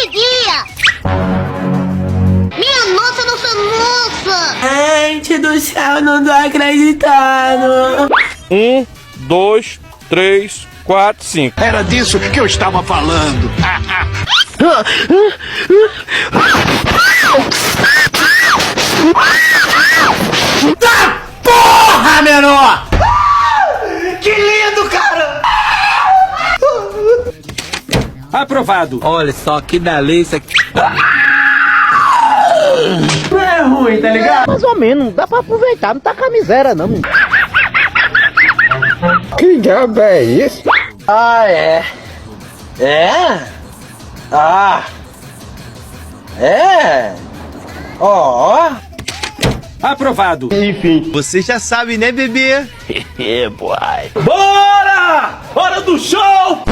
dia! Minha nossa, nossa! Gente do céu, não tô acreditando. 1, 2, 3, 4, 5. Era disso que eu estava falando. Tá porra, menor! Que lindo, cara! Aprovado. Olha só que delícia. Não é ruim, tá ligado? Mais ou menos, dá pra aproveitar, não tá com a miséria não. Que diabo é isso? Ah, é? É? Ah! É? Ó! Aprovado. Enfim. Você já sabe, né, bebê? É, boy. Bora! Hora do show!